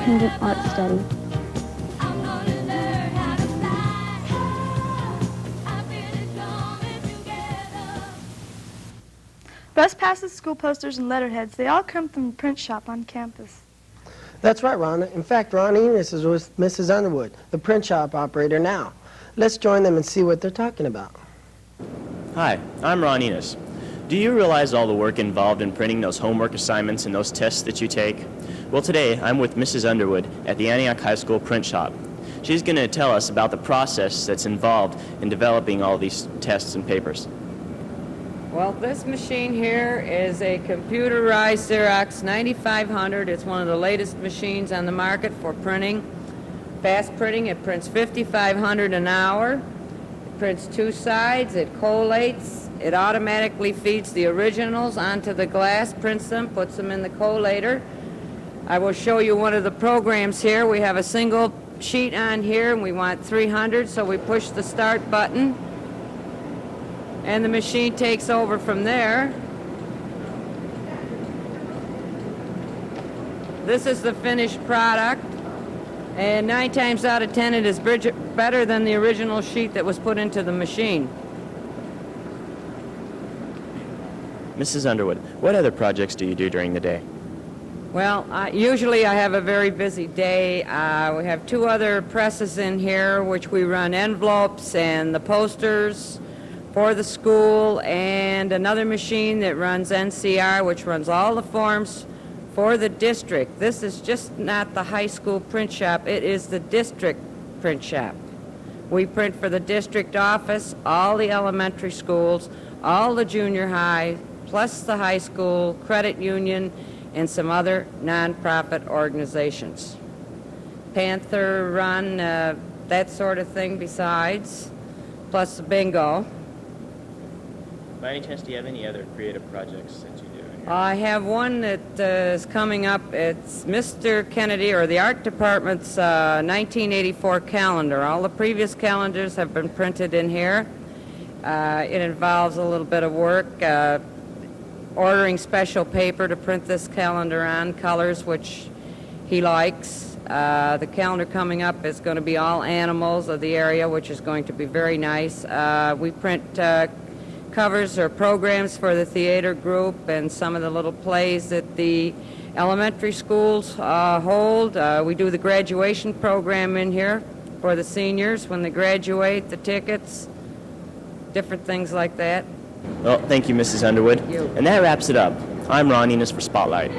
independent art study. Bus passes, school posters, and letterheads, they all come from the print shop on campus. That's right, Ron. In fact, Ron Enos is with Mrs. Underwood, the print shop operator now. Let's join them and see what they're talking about. Hi, I'm Ron Enos. Do you realize all the work involved in printing those homework assignments and those tests that you take? Well, today I'm with Mrs. Underwood at the Antioch High School print shop. She's going to tell us about the process that's involved in developing all these tests and papers. Well, this machine here is a computerized Xerox 9500. It's one of the latest machines on the market for printing. Fast printing, it prints 5,500 an hour. It prints two sides, it collates, it automatically feeds the originals onto the glass, prints them, puts them in the collator. I will show you one of the programs here. We have a single sheet on here and we want 300, so we push the start button. And the machine takes over from there. This is the finished product, and 9 times out of 10 it is better than the original sheet that was put into the machine. Mrs. Underwood, what other projects do you do during the day? Well, usually I have a very busy day. We have 2 other presses in here which we run envelopes and the posters for the school, and another machine that runs NCR, which runs all the forms for the district. This is just not the high school print shop, it is the district print shop. We print for the district office, all the elementary schools, all the junior high, plus the high school, credit union, and some other nonprofit organizations. Panther run, that sort of thing besides, plus the bingo. By any chance, do you have any other creative projects that you do in here? I have one that is coming up. It's Mr. Kennedy, or the art department's 1984 calendar. All the previous calendars have been printed in here. It involves a little bit of work, ordering special paper to print this calendar on, colors which he likes. The calendar coming up is going to be all animals of the area, which is going to be very nice. We print covers or programs for the theater group and some of the little plays that the elementary schools hold. We do the graduation program in here for the seniors when they graduate, the tickets, different things like that. Well, thank you, Mrs. Underwood. Thank you. And that wraps it up. I'm Ron Enos for Spotlight.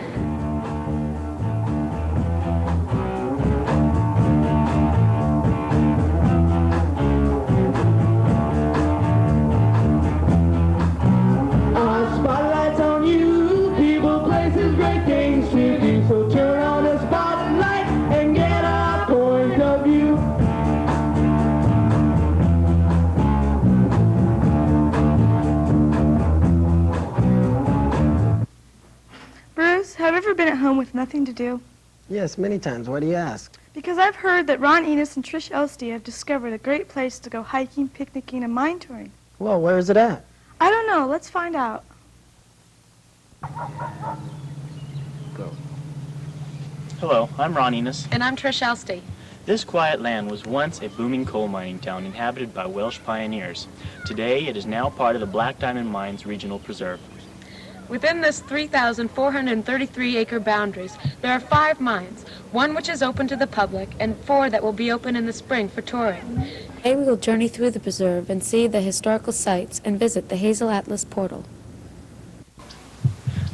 Have you ever been at home with nothing to do? Yes, many times. Why do you ask? Because I've heard that Ron Enos and Trish Elsty have discovered a great place to go hiking, picnicking, and mine touring. Well, where is it at? I don't know. Let's find out. Go. Hello, I'm Ron Enos. And I'm Trish Elsty. This quiet land was once a booming coal mining town inhabited by Welsh pioneers. Today, it is now part of the Black Diamond Mines Regional Preserve. Within this 3,433-acre boundaries, there are 5 mines, 1 which is open to the public and 4 that will be open in the spring for touring. Today we will journey through the preserve and see the historical sites and visit the Hazel Atlas Portal.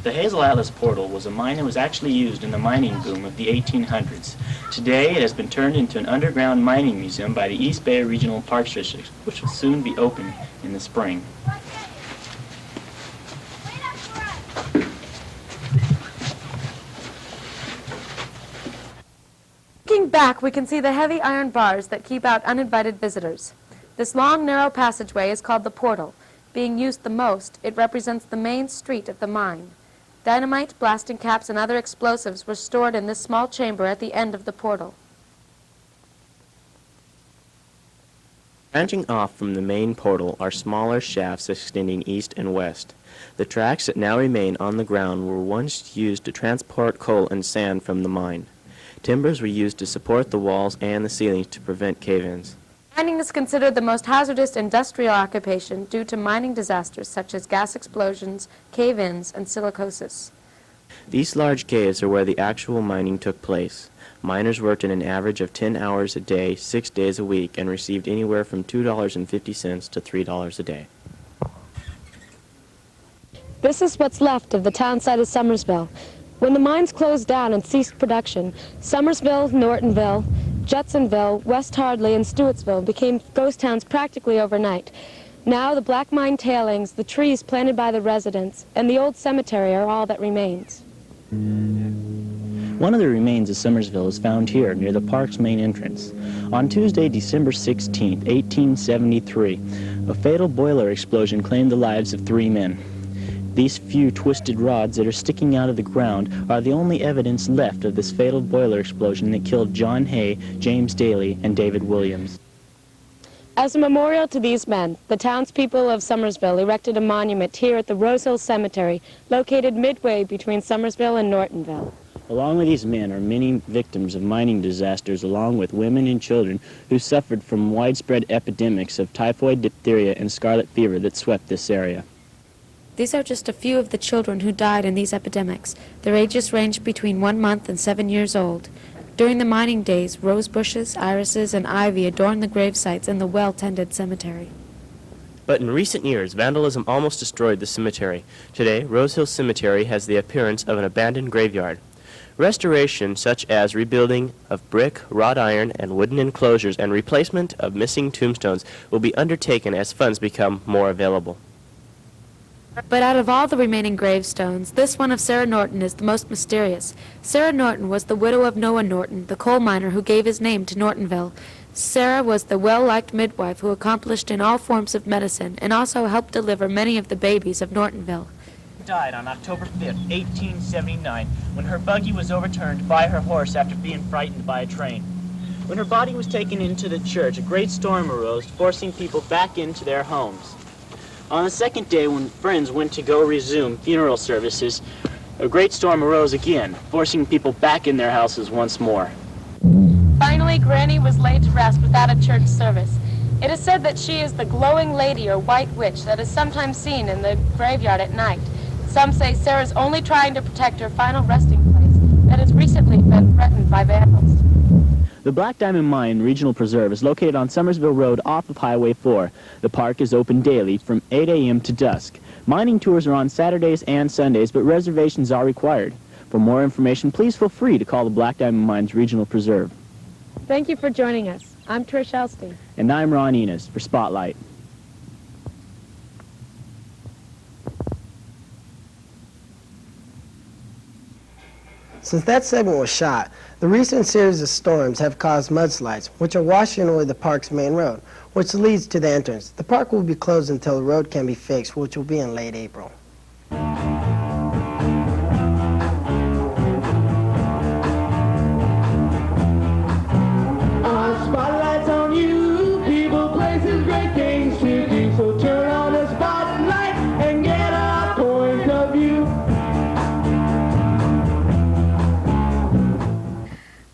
The Hazel Atlas Portal was a mine that was actually used in the mining boom of the 1800s. Today, it has been turned into an underground mining museum by the East Bay Regional Parks District, which will soon be open in the spring. Looking back, we can see the heavy iron bars that keep out uninvited visitors. This long, narrow passageway is called the portal. Being used the most, it represents the main street of the mine. Dynamite, blasting caps, and other explosives were stored in this small chamber at the end of the portal. Branching off from the main portal are smaller shafts extending east and west. The tracks that now remain on the ground were once used to transport coal and sand from the mine. Timbers were used to support the walls and the ceilings to prevent cave-ins. Mining is considered the most hazardous industrial occupation due to mining disasters such as gas explosions, cave-ins, and silicosis. These large caves are where the actual mining took place. Miners worked in an average of 10 hours a day, 6 days a week, and received anywhere from $2.50 to $3 a day. This is what's left of the town site of Summersville. When the mines closed down and ceased production, Summersville, Nortonville, Judsonville, West Hardley, and Stewartsville became ghost towns practically overnight. Now the black mine tailings, the trees planted by the residents, and the old cemetery are all that remains. One of the remains of Summersville is found here near the park's main entrance. On Tuesday, December 16, 1873, a fatal boiler explosion claimed the lives of 3 men. These few twisted rods that are sticking out of the ground are the only evidence left of this fatal boiler explosion that killed John Hay, James Daly, and David Williams. As a memorial to these men, the townspeople of Summersville erected a monument here at the Rose Hill Cemetery, located midway between Summersville and Nortonville. Along with these men are many victims of mining disasters, along with women and children who suffered from widespread epidemics of typhoid, diphtheria, and scarlet fever that swept this area. These are just a few of the children who died in these epidemics. Their ages ranged between 1 month and 7 years old. During the mining days, rose bushes, irises, and ivy adorned the grave sites in the well-tended cemetery. But in recent years, vandalism almost destroyed the cemetery. Today, Rose Hill Cemetery has the appearance of an abandoned graveyard. Restoration, such as rebuilding of brick, wrought iron, and wooden enclosures and replacement of missing tombstones, will be undertaken as funds become more available. But out of all the remaining gravestones, this one of Sarah Norton is the most mysterious. Sarah Norton was the widow of Noah Norton, the coal miner who gave his name to Nortonville. Sarah was the well-liked midwife who accomplished in all forms of medicine and also helped deliver many of the babies of Nortonville. Died on October 5th, 1879, when her buggy was overturned by her horse after being frightened by a train. When her body was taken into the church, a great storm arose, forcing people back into their homes. On the second day, when friends went to go resume funeral services, a great storm arose again, forcing people back in their houses once more. Finally, Granny was laid to rest without a church service. It is said that she is the glowing lady or white witch that is sometimes seen in the graveyard at night. Some say Sarah's only trying to protect her final resting place that has recently been threatened by vandals. The Black Diamond Mine Regional Preserve is located on Summersville Road off of Highway 4. The park is open daily from 8 a.m. to dusk. Mining tours are on Saturdays and Sundays, but reservations are required. For more information, please feel free to call the Black Diamond Mines Regional Preserve. Thank you for joining us. I'm Trish Elstein. And I'm Ron Enos for Spotlight. Since that segment was shot, the recent series of storms have caused mudslides, which are washing away the park's main road, which leads to the entrance. The park will be closed until the road can be fixed, which will be in late April. Spotlights on you, people, places, great things to do. So turn on the spotlight and get a point of view.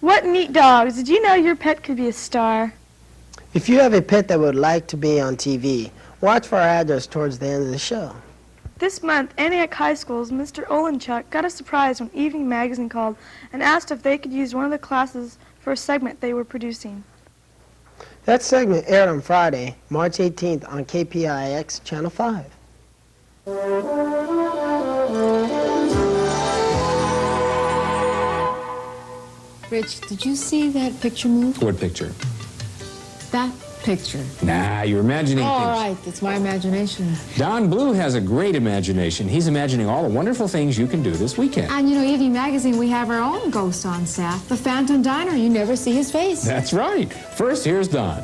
What neat dogs. Did you know your pet could be a star? If you have a pet that would like to be on TV, watch for our address towards the end of the show. This month, Antioch High School's Mr. Olenchuk got a surprise when Evening Magazine called and asked if they could use one of the classes for a segment they were producing. That segment aired on Friday, March 18th on KPIX Channel 5. Rich, did you see that picture move? What picture? That picture. Nah, you're imagining All things. right, that's my imagination. Don Blue has a great imagination. He's imagining all the wonderful things you can do this weekend. And you know, Evening Magazine, we have our own ghost on staff, the Phantom Diner. You never see his face. That's right. First, here's Don.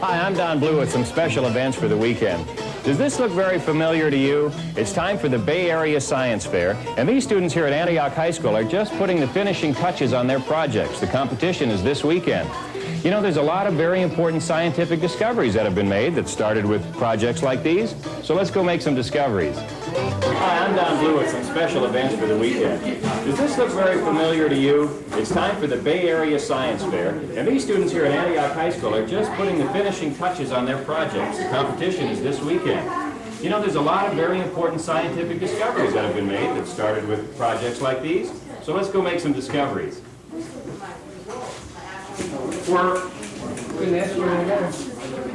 Hi, I'm Don Blue with some special events for the weekend. Does this look very familiar to you? It's time for the Bay Area Science Fair, and these students here at Antioch High School are just putting the finishing touches on their projects. The competition is this weekend. You know, there's a lot of very important scientific discoveries that have been made that started with projects like these, so let's go make some discoveries. Hi, I'm Don Blue with some special events for the weekend. Does this look very familiar to you? It's time for the Bay Area Science Fair, and these students here at Antioch High School are just putting the finishing touches on their projects. The competition is this weekend. You know, there's a lot of very important scientific discoveries that have been made that started with projects like these. So let's go make some discoveries.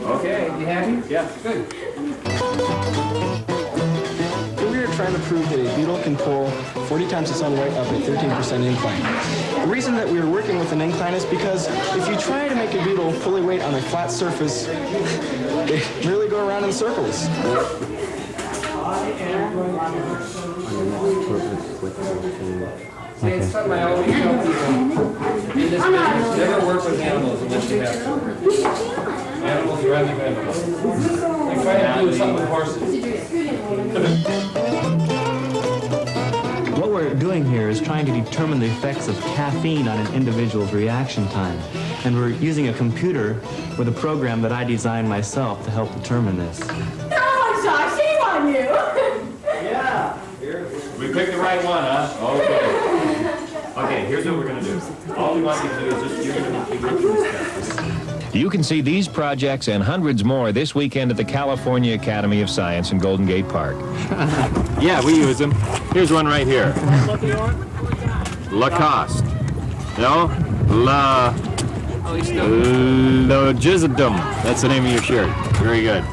Okay. You happy? Yeah. Good. We are trying to prove that a beetle can pull 40 times the sunlight up a 13% incline. The reason that we are working with an incline is because if you try to make a beetle pull a weight on a flat surface, they really go around in circles. Okay. It's something I always tell people in this business, never work with animals unless you have to. Animals are unavailable. Like try to do something with horses. What we're doing here is trying to determine the effects of caffeine on an individual's reaction time. And we're using a computer with a program that I designed myself to help determine this. Oh, shame on you! Yeah. We picked the right one, huh? Okay. Okay, here's what we're going to do. All we want you to do is just, you're going to go through this test. You can see these projects and hundreds more this weekend at the California Academy of Science in Golden Gate Park. Yeah, we use them. Here's one right here. Lacoste. No? Logizdum. That's the name of your shirt. Very good.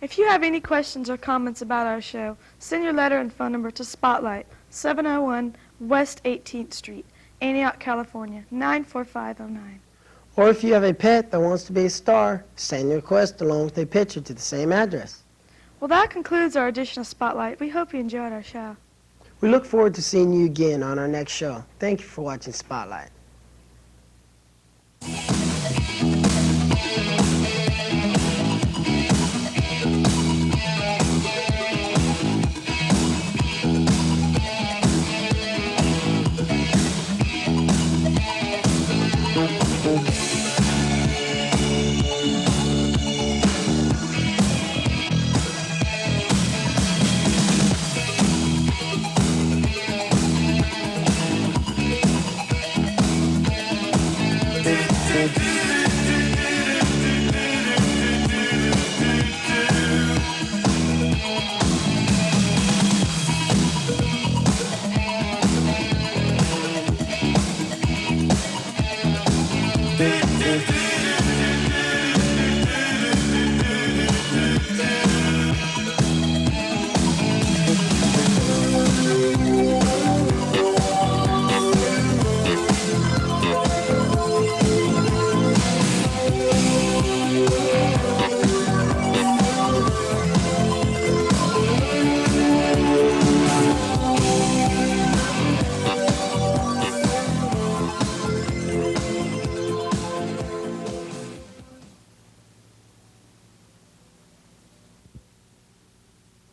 If you have any questions or comments about our show, send your letter and phone number to Spotlight, 701 West 18th Street, Antioch, California, 94509. Or if you have a pet that wants to be a star, send your request along with a picture to the same address. Well, that concludes our edition of Spotlight. We hope you enjoyed our show. We look forward to seeing you again on our next show. Thank you for watching Spotlight.